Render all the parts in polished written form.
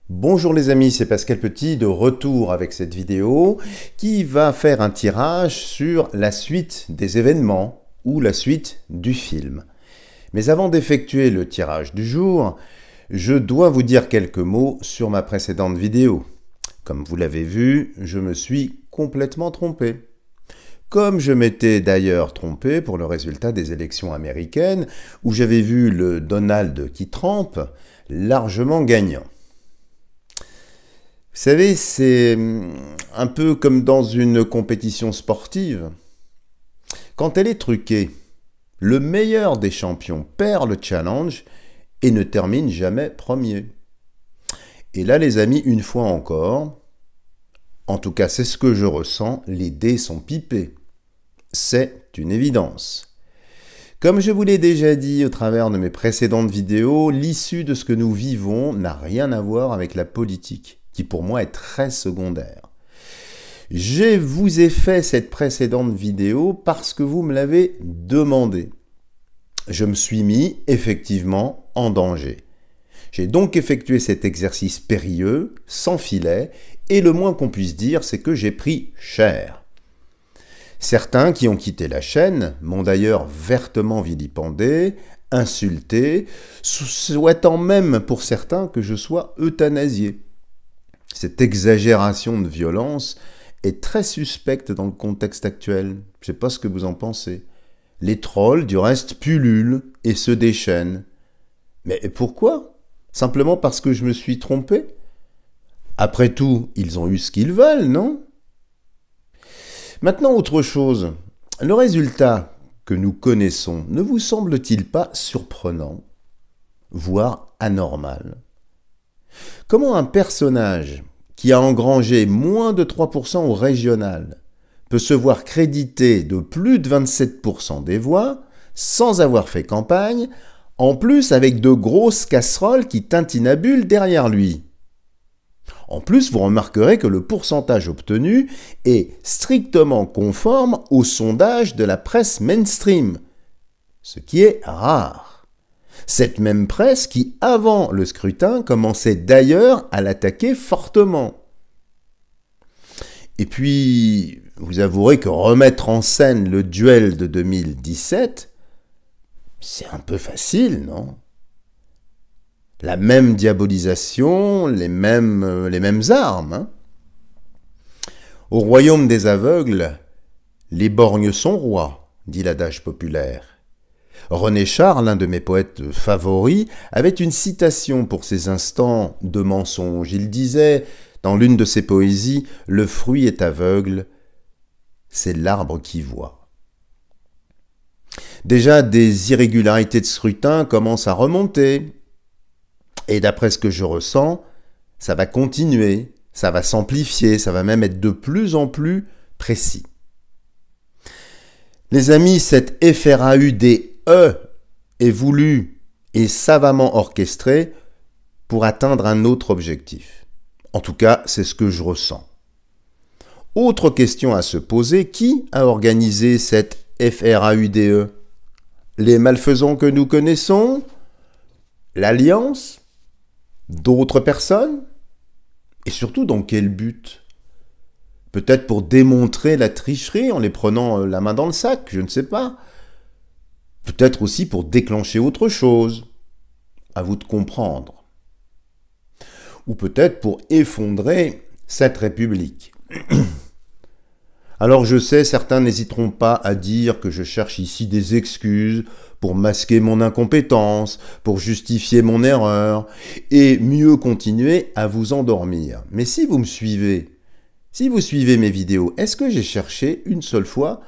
Bonjour les amis, c'est Pascal Petit de retour avec cette vidéo qui va faire un tirage sur la suite des événements ou la suite du film. Mais avant d'effectuer le tirage du jour, je dois vous dire quelques mots sur ma précédente vidéo. Comme vous l'avez vu, je me suis complètement trompé. Comme je m'étais d'ailleurs trompé pour le résultat des élections américaines où j'avais vu le Donald qui trempe largement gagnant. Vous savez, c'est un peu comme dans une compétition sportive. Quand elle est truquée, le meilleur des champions perd le challenge et ne termine jamais premier. Et là, les amis, une fois encore, en tout cas c'est ce que je ressens, les dés sont pipés. C'est une évidence. Comme je vous l'ai déjà dit au travers de mes précédentes vidéos, l'issue de ce que nous vivons n'a rien à voir avec la politique, qui pour moi est très secondaire. Je vous ai fait cette précédente vidéo parce que vous me l'avez demandé. Je me suis mis effectivement en danger. J'ai donc effectué cet exercice périlleux, sans filet, et le moins qu'on puisse dire, c'est que j'ai pris cher. Certains qui ont quitté la chaîne m'ont d'ailleurs vertement vilipendé, insulté, souhaitant même pour certains que je sois euthanasié. Cette exagération de violence est très suspecte dans le contexte actuel. Je ne sais pas ce que vous en pensez. Les trolls, du reste, pullulent et se déchaînent. Mais pourquoi? Simplement parce que je me suis trompé? Après tout, ils ont eu ce qu'ils veulent, non? Maintenant, autre chose. Le résultat que nous connaissons ne vous semble-t-il pas surprenant, voire anormal? Comment un personnage qui a engrangé moins de 3% au régional peut se voir crédité de plus de 27% des voix sans avoir fait campagne, en plus avec de grosses casseroles qui tintinabulent derrière lui? En plus, vous remarquerez que le pourcentage obtenu est strictement conforme au sondage de la presse mainstream, ce qui est rare. Cette même presse qui, avant le scrutin, commençait d'ailleurs à l'attaquer fortement. Et puis, vous avouerez que remettre en scène le duel de 2017, c'est un peu facile, non? La même diabolisation, les mêmes armes. Hein. Au royaume des aveugles, les borgnes sont rois, dit l'adage populaire. René Char, l'un de mes poètes favoris, avait une citation pour ces instants de mensonge. Il disait, dans l'une de ses poésies, « Le fruit est aveugle, c'est l'arbre qui voit ». Déjà, des irrégularités de scrutin commencent à remonter. Et d'après ce que je ressens, ça va continuer, ça va s'amplifier, ça va même être de plus en plus précis. Les amis, cette FRAUDE est voulue et savamment orchestrée pour atteindre un autre objectif. En tout cas, c'est ce que je ressens. Autre question à se poser, qui a organisé cette FRAUDE? Les malfaisants que nous connaissons? L'Alliance? D'autres personnes? Et surtout, dans quel but? Peut-être pour démontrer la tricherie en les prenant la main dans le sac, je ne sais pas. Peut-être aussi pour déclencher autre chose. À vous de comprendre. Ou peut-être pour effondrer cette République. Alors je sais, certains n'hésiteront pas à dire que je cherche ici des excuses pour masquer mon incompétence, pour justifier mon erreur, et mieux continuer à vous endormir. Mais si vous me suivez, si vous suivez mes vidéos, est-ce que j'ai cherché une seule fois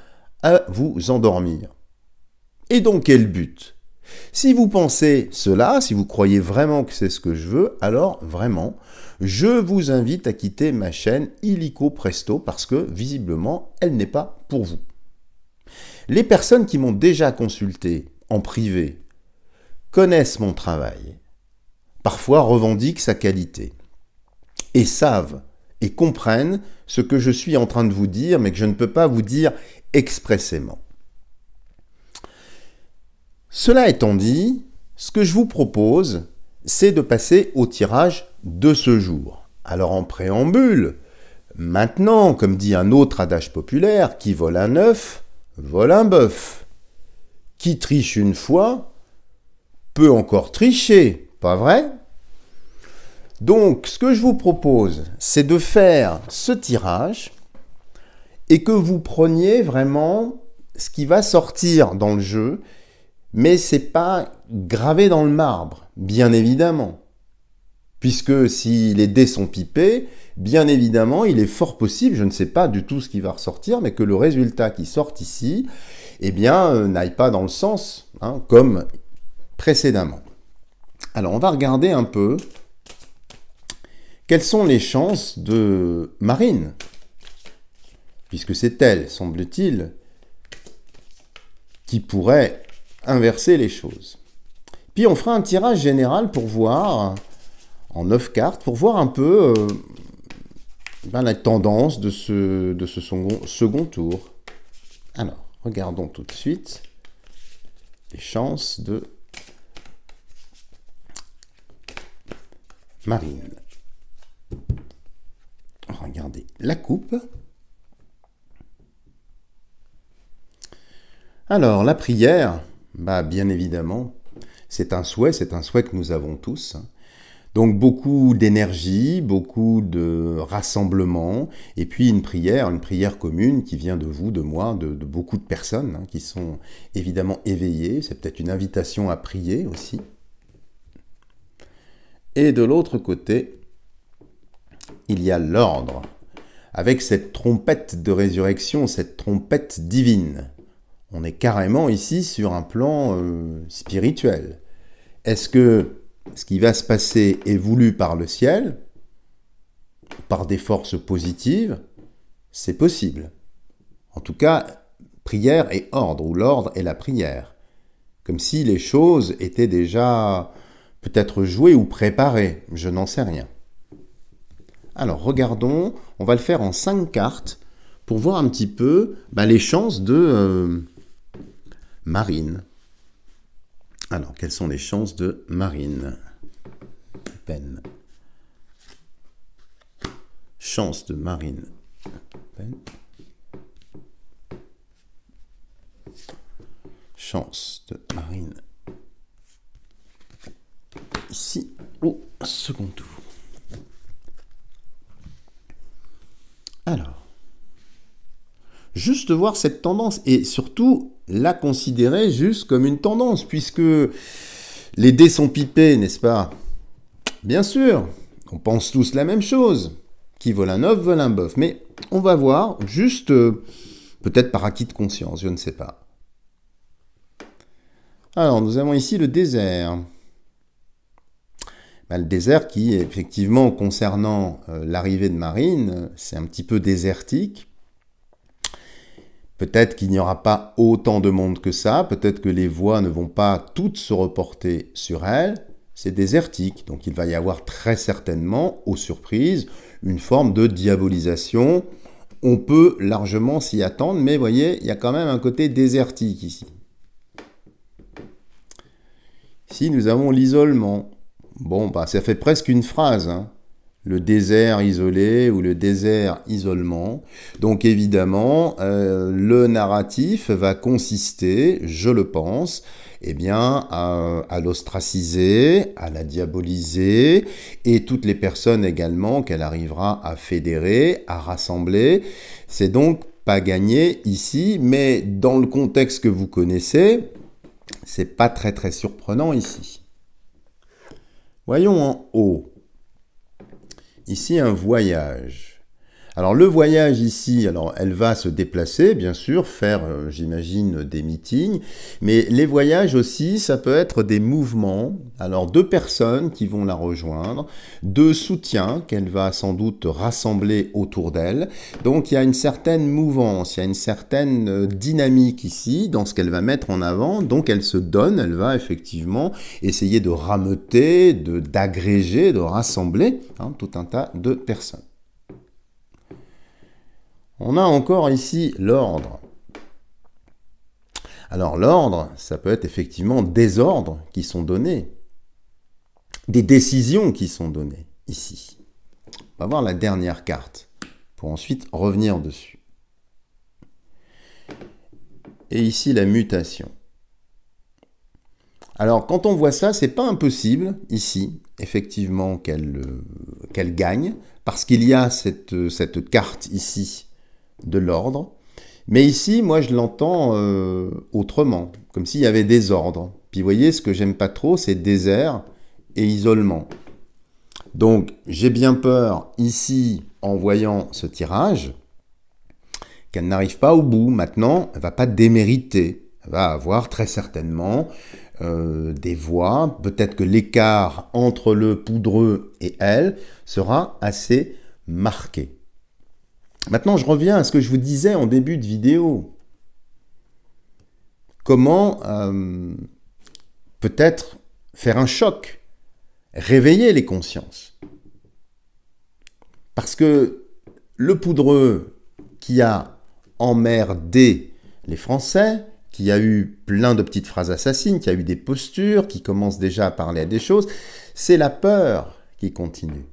à vous endormir? Et dans quel but? Si vous pensez cela, si vous croyez vraiment que c'est ce que je veux, alors vraiment, je vous invite à quitter ma chaîne illico presto parce que visiblement, elle n'est pas pour vous. Les personnes qui m'ont déjà consulté en privé connaissent mon travail, parfois revendiquent sa qualité, et savent et comprennent ce que je suis en train de vous dire, mais que je ne peux pas vous dire expressément. Cela étant dit, ce que je vous propose, c'est de passer au tirage de ce jour. Alors en préambule, maintenant, comme dit un autre adage populaire, qui vole un œuf, vole un bœuf. Qui triche une fois, peut encore tricher, pas vrai? Donc, ce que je vous propose, c'est de faire ce tirage et que vous preniez vraiment ce qui va sortir dans le jeu, mais c'est pas gravé dans le marbre, bien évidemment. Puisque si les dés sont pipés, bien évidemment, il est fort possible, je ne sais pas du tout ce qui va ressortir, mais que le résultat qui sort ici, eh bien, n'aille pas dans le sens, hein, comme précédemment. Alors, on va regarder un peu quelles sont les chances de Marine, puisque c'est elle, semble-t-il, qui pourrait inverser les choses. Puis on fera un tirage général pour voir, en 9 cartes, pour voir un peu la tendance de ce second tour. Alors, regardons tout de suite les chances de Marine. Regardez la coupe. Alors, la prière, bien évidemment, c'est un souhait que nous avons tous. Donc, beaucoup d'énergie, beaucoup de rassemblement, et puis une prière commune qui vient de vous, de moi, de beaucoup de personnes qui sont évidemment éveillées. C'est peut-être une invitation à prier aussi. Et de l'autre côté, il y a l'ordre, avec cette trompette de résurrection, cette trompette divine. On est carrément ici sur un plan spirituel. Est-ce que ce qui va se passer est voulu par le ciel, par des forces positives? C'est possible. En tout cas, prière et ordre, ou l'ordre et la prière. Comme si les choses étaient déjà peut-être jouées ou préparées, je n'en sais rien. Alors, regardons, on va le faire en 5 cartes pour voir un petit peu les chances de Marine. Alors, quelles sont les chances de Marine? Peine. Chance de Marine. Peine. Chance de Marine. Ici, au second tour. Alors, juste voir cette tendance et surtout la considérer juste comme une tendance, puisque les dés sont pipés, n'est-ce pas? Bien sûr, on pense tous la même chose. Qui vole un œuf, vole un bœuf. Mais on va voir, juste peut-être par acquis de conscience, je ne sais pas. Alors, nous avons ici le désert. Le désert qui, effectivement, concernant l'arrivée de Marine, c'est un petit peu désertique. Peut-être qu'il n'y aura pas autant de monde que ça, peut-être que les voix ne vont pas toutes se reporter sur elle, c'est désertique, donc il va y avoir très certainement, aux surprises, une forme de diabolisation. On peut largement s'y attendre, mais vous voyez, il y a quand même un côté désertique ici. Ici, nous avons l'isolement. Bon, ça fait presque une phrase, hein. Le désert isolé ou le désert isolement. Donc évidemment, le narratif va consister, je le pense, à l'ostraciser, à la diaboliser, et toutes les personnes également qu'elle arrivera à fédérer, à rassembler. C'est donc pas gagné ici, mais dans le contexte que vous connaissez, c'est pas très très surprenant ici. Voyons en haut. Ici, un voyage. Alors, le voyage ici, elle va se déplacer, bien sûr, faire, j'imagine, des meetings. Mais les voyages aussi, ça peut être des mouvements. Alors, 2 personnes qui vont la rejoindre, 2 soutiens qu'elle va sans doute rassembler autour d'elle. Donc, il y a une certaine mouvance, il y a une certaine dynamique ici dans ce qu'elle va mettre en avant. Donc, elle se donne, elle va effectivement essayer de rameuter, d'agréger, de rassembler tout un tas de personnes. On a encore ici l'ordre. Alors l'ordre, ça peut être effectivement des ordres qui sont donnés, des décisions qui sont données. ici. On va voir la dernière carte pour ensuite revenir dessus. Et ici, la mutation. Alors, quand on voit ça, c'est pas impossible, ici, effectivement, qu'elle gagne, parce qu'il y a cette carte ici de l'ordre. Mais ici, moi, je l'entends autrement, comme s'il y avait désordre. Puis, vous voyez, ce que j'aime pas trop, c'est désert et isolement. Donc, j'ai bien peur, ici, en voyant ce tirage, qu'elle n'arrive pas au bout. Maintenant, elle ne va pas démériter. Elle va avoir très certainement des voix. Peut-être que l'écart entre le poudreux et elle sera assez marqué. Maintenant, je reviens à ce que je vous disais en début de vidéo. Comment peut-être faire un choc, réveiller les consciences. Parce que le poudreux qui a emmerdé les Français, qui a eu plein de petites phrases assassines, qui a eu des postures, qui commence déjà à parler à des choses, c'est la peur qui continue.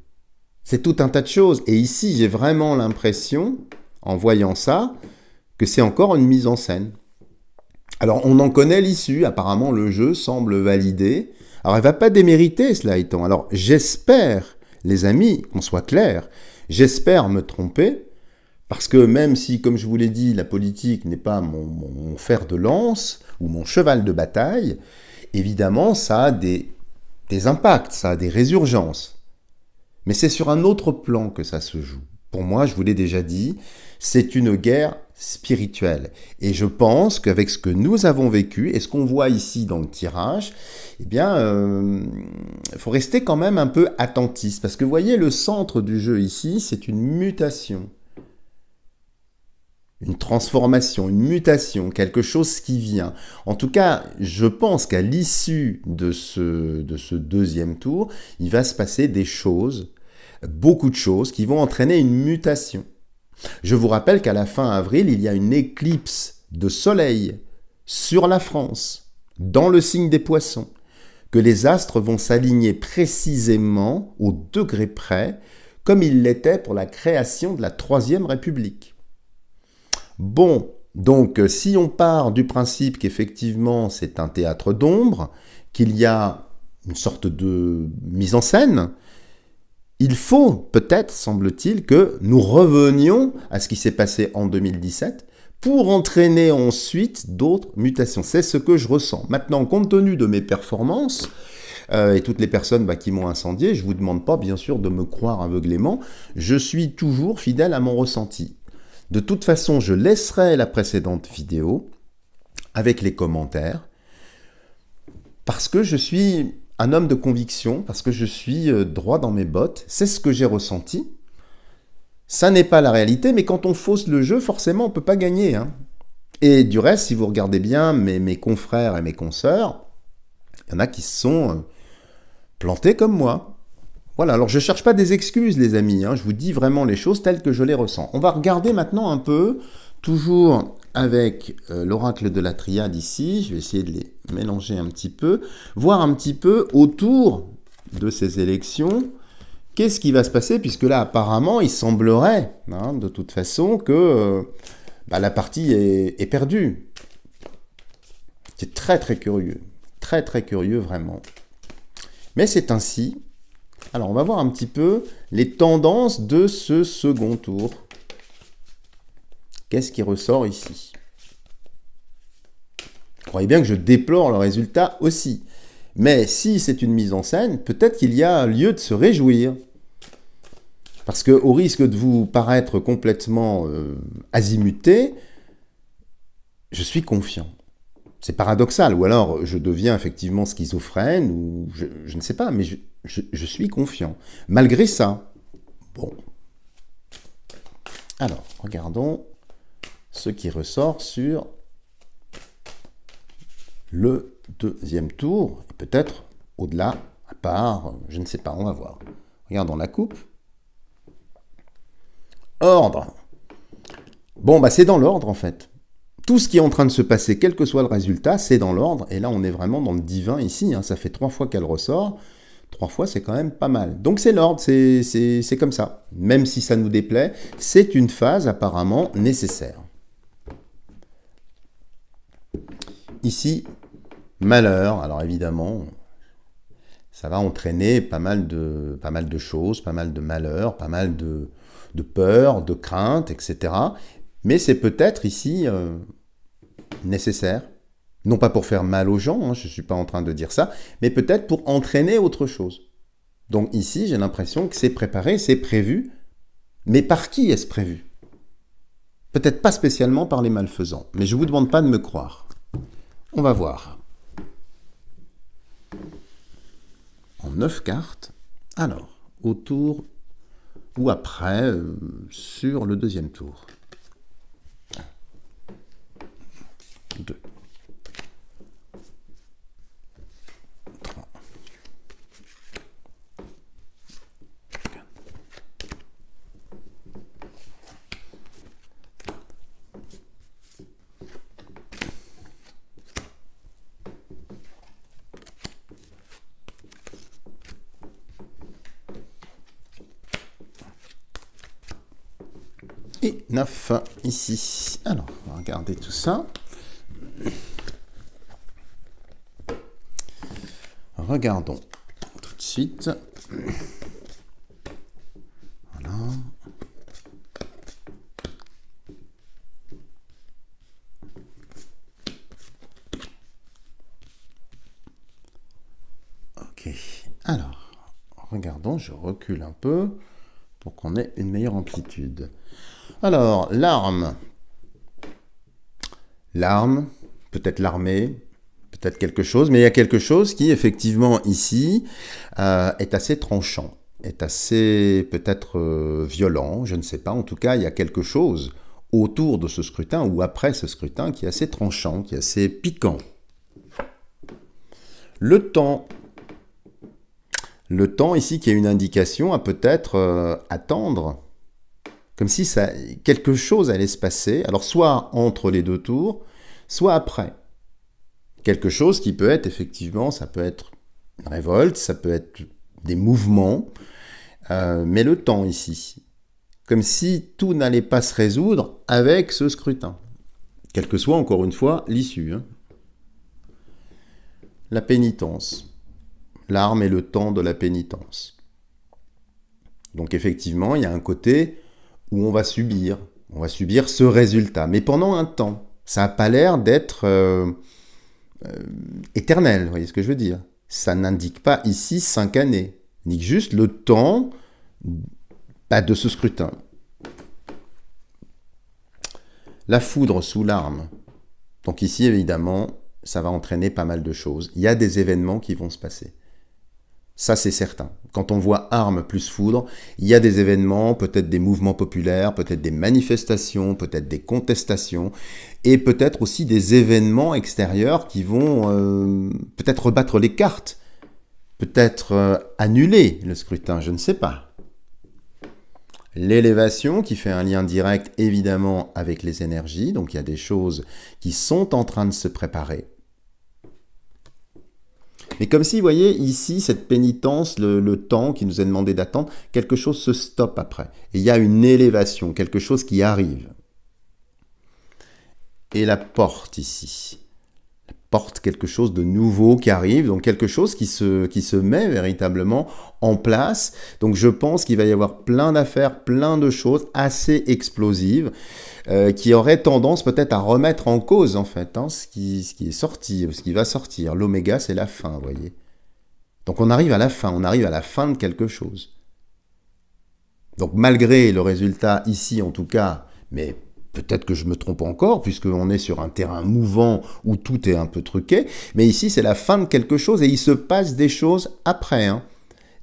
C'est tout un tas de choses. Et ici, j'ai vraiment l'impression, en voyant ça, que c'est encore une mise en scène. Alors, on en connaît l'issue. Apparemment, le jeu semble validé. Alors, elle ne va pas démériter, cela étant. Alors, j'espère, les amis, qu'on soit clair, j'espère me tromper, parce que même si, comme je vous l'ai dit, la politique n'est pas mon fer de lance ou mon cheval de bataille, évidemment, ça a des impacts, ça a des résurgences. Mais c'est sur un autre plan que ça se joue. Pour moi, je vous l'ai déjà dit, c'est une guerre spirituelle. Et je pense qu'avec ce que nous avons vécu et ce qu'on voit ici dans le tirage, eh bien, il faut rester quand même un peu attentiste. Parce que vous voyez, le centre du jeu ici, c'est une mutation. Une transformation, une mutation, quelque chose qui vient. En tout cas, je pense qu'à l'issue de ce deuxième tour, il va se passer des choses, beaucoup de choses, qui vont entraîner une mutation. Je vous rappelle qu'à la fin avril, il y a une éclipse de soleil sur la France, dans le signe des poissons, que les astres vont s'aligner précisément au degré près, comme il l'était pour la création de la Troisième République. Bon, donc si on part du principe qu'effectivement c'est un théâtre d'ombre, qu'il y a une sorte de mise en scène, il faut peut-être, semble-t-il, que nous revenions à ce qui s'est passé en 2017 pour entraîner ensuite d'autres mutations. C'est ce que je ressens. Maintenant, compte tenu de mes performances, et toutes les personnes qui m'ont incendié, je ne vous demande pas bien sûr de me croire aveuglément, je suis toujours fidèle à mon ressenti. De toute façon, je laisserai la précédente vidéo avec les commentaires parce que je suis un homme de conviction, parce que je suis droit dans mes bottes. C'est ce que j'ai ressenti. Ça n'est pas la réalité, mais quand on fausse le jeu, forcément, on ne peut pas gagner. Hein. Et du reste, si vous regardez bien mes confrères et mes consoeurs, il y en a qui se sont plantés comme moi. Voilà, alors je ne cherche pas des excuses, les amis, hein, je vous dis vraiment les choses telles que je les ressens. On va regarder maintenant un peu, toujours avec l'oracle de la triade ici, je vais essayer de les mélanger un petit peu, voir un petit peu autour de ces élections, qu'est-ce qui va se passer, puisque là, apparemment, il semblerait, hein, de toute façon, que la partie est perdue. C'est très très curieux vraiment. Mais c'est ainsi. Alors, on va voir un petit peu les tendances de ce second tour. Qu'est-ce qui ressort ici? Vous croyez bien que je déplore le résultat aussi. Mais si c'est une mise en scène, peut-être qu'il y a lieu de se réjouir. Parce qu'au risque de vous paraître complètement azimuté, je suis confiant. C'est paradoxal, ou alors je deviens effectivement schizophrène, ou je ne sais pas, mais je suis confiant. Malgré ça, bon. Alors, regardons ce qui ressort sur le deuxième tour, peut-être au-delà, à part, je ne sais pas, on va voir. Regardons la coupe. Ordre. Bon, c'est dans l'ordre en fait. Tout ce qui est en train de se passer, quel que soit le résultat, c'est dans l'ordre. Et là, on est vraiment dans le divin ici. Hein, ça fait 3 fois qu'elle ressort. 3 fois, c'est quand même pas mal. Donc c'est l'ordre, c'est comme ça. Même si ça nous déplaît, c'est une phase apparemment nécessaire. Ici, malheur. Alors évidemment, ça va entraîner pas mal de choses, pas mal de malheurs, pas mal de peur, de crainte, etc. Mais c'est peut-être ici nécessaire. Non pas pour faire mal aux gens, hein, je ne suis pas en train de dire ça, mais peut-être pour entraîner autre chose. Donc ici, j'ai l'impression que c'est préparé, c'est prévu. Mais par qui est-ce prévu? Peut-être pas spécialement par les malfaisants, mais je ne vous demande pas de me croire. On va voir. En 9 cartes. Alors, au tour ou après, sur le deuxième tour. 2. 3. Et 9 ici. Alors, on va regarder tout ça. Regardons tout de suite. Voilà. Ok. Alors, regardons, je recule un peu pour qu'on ait une meilleure amplitude. Alors, l'arme. L'arme, peut-être l'armée, peut-être quelque chose, mais il y a quelque chose qui, effectivement, ici, est assez tranchant, est assez, peut-être, violent, je ne sais pas. En tout cas, il y a quelque chose autour de ce scrutin, ou après ce scrutin, qui est assez tranchant, qui est assez piquant. Le temps. Le temps, ici, qui est une indication à peut-être attendre, comme si quelque chose allait se passer, alors soit entre les deux tours, soit après. Quelque chose qui peut être, effectivement, ça peut être une révolte, ça peut être des mouvements, mais le temps ici, comme si tout n'allait pas se résoudre avec ce scrutin, quelle que soit, encore une fois, l'issue. Hein. La pénitence. L'arme et le temps de la pénitence. Donc effectivement, il y a un côté où on va subir ce résultat, mais pendant un temps. Ça n'a pas l'air d'être éternel, vous voyez ce que je veux dire? Ça n'indique pas ici 5 années, il indique juste le temps de ce scrutin. La foudre sous l'arme. Donc ici, évidemment, ça va entraîner pas mal de choses. Il y a des événements qui vont se passer. Ça, c'est certain. Quand on voit armes plus foudre, il y a des événements, peut-être des mouvements populaires, peut-être des manifestations, peut-être des contestations, et peut-être aussi des événements extérieurs qui vont peut-être rebattre les cartes, peut-être annuler le scrutin, je ne sais pas. L'élévation qui fait un lien direct évidemment avec les énergies, donc il y a des choses qui sont en train de se préparer. Mais comme si, vous voyez, ici, cette pénitence, le temps qui nous est demandé d'attendre, quelque chose se stoppe après. Et il y a une élévation, quelque chose qui arrive. Et la porte ici. La porte, quelque chose de nouveau qui arrive, donc quelque chose qui se met véritablement en place. Donc je pense qu'il va y avoir plein d'affaires, plein de choses assez explosives, qui auraient tendance peut-être à remettre en cause, en fait, hein, ce qui est sorti, ce qui va sortir. L'oméga, c'est la fin, vous voyez. Donc on arrive à la fin, on arrive à la fin de quelque chose. Donc malgré le résultat ici, en tout cas, mais peut-être que je me trompe encore, puisqu'on est sur un terrain mouvant où tout est un peu truqué, mais ici, c'est la fin de quelque chose, et il se passe des choses après, hein.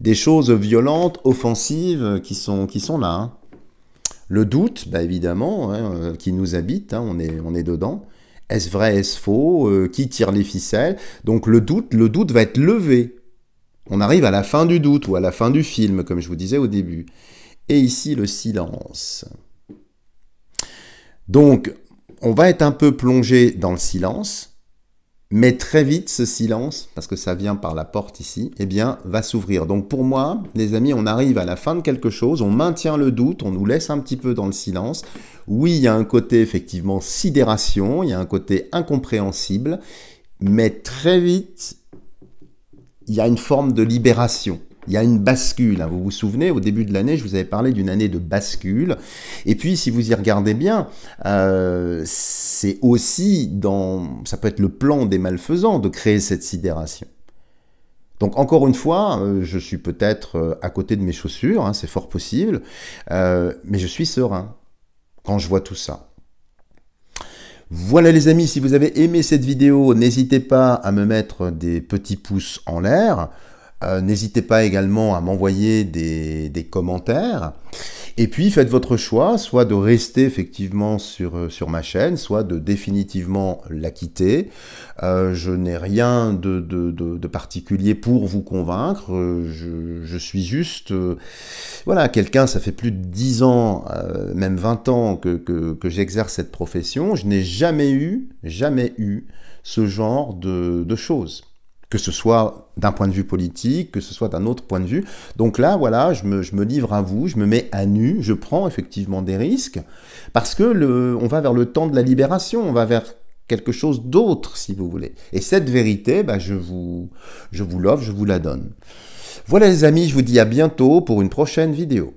Des choses violentes, offensives, qui sont là, hein. Le doute, bah évidemment, hein, qui nous habite, hein, on est dedans. Est-ce vrai, est-ce faux? Qui tire les ficelles? Donc le doute va être levé. On arrive à la fin du doute, ou à la fin du film, comme je vous disais au début. Et ici, le silence. Donc, on va être un peu plongé dans le silence, Mais très vite, ce silence, parce que ça vient par la porte ici, eh bien, va s'ouvrir. Donc pour moi, les amis, on arrive à la fin de quelque chose, on maintient le doute, on nous laisse un petit peu dans le silence. Oui, il y a un côté effectivement sidération, il y a un côté incompréhensible, mais très vite, il y a une forme de libération. Il y a une bascule. Vous vous souvenez, au début de l'année, je vous avais parlé d'une année de bascule. Et puis, si vous y regardez bien, c'est aussi ça peut être le plan des malfaisants de créer cette sidération. Donc, encore une fois, je suis peut-être à côté de mes chaussures, hein, c'est fort possible, mais je suis serein quand je vois tout ça. Voilà les amis, si vous avez aimé cette vidéo, n'hésitez pas à me mettre des petits pouces en l'air. N'hésitez pas également à m'envoyer des commentaires. Et puis faites votre choix, soit de rester effectivement sur ma chaîne, soit de définitivement la quitter. Je n'ai rien de particulier pour vous convaincre. Je suis juste... voilà, quelqu'un, ça fait plus de 10 ans, même 20 ans que j'exerce cette profession. Je n'ai jamais eu ce genre de choses. Que ce soit d'un point de vue politique, que ce soit d'un autre point de vue. Donc là, voilà, je me livre à vous, je me mets à nu, je prends effectivement des risques, parce que on va vers le temps de la libération, on va vers quelque chose d'autre, si vous voulez. Et cette vérité, bah, je vous l'offre, je vous la donne. Voilà les amis, je vous dis à bientôt pour une prochaine vidéo.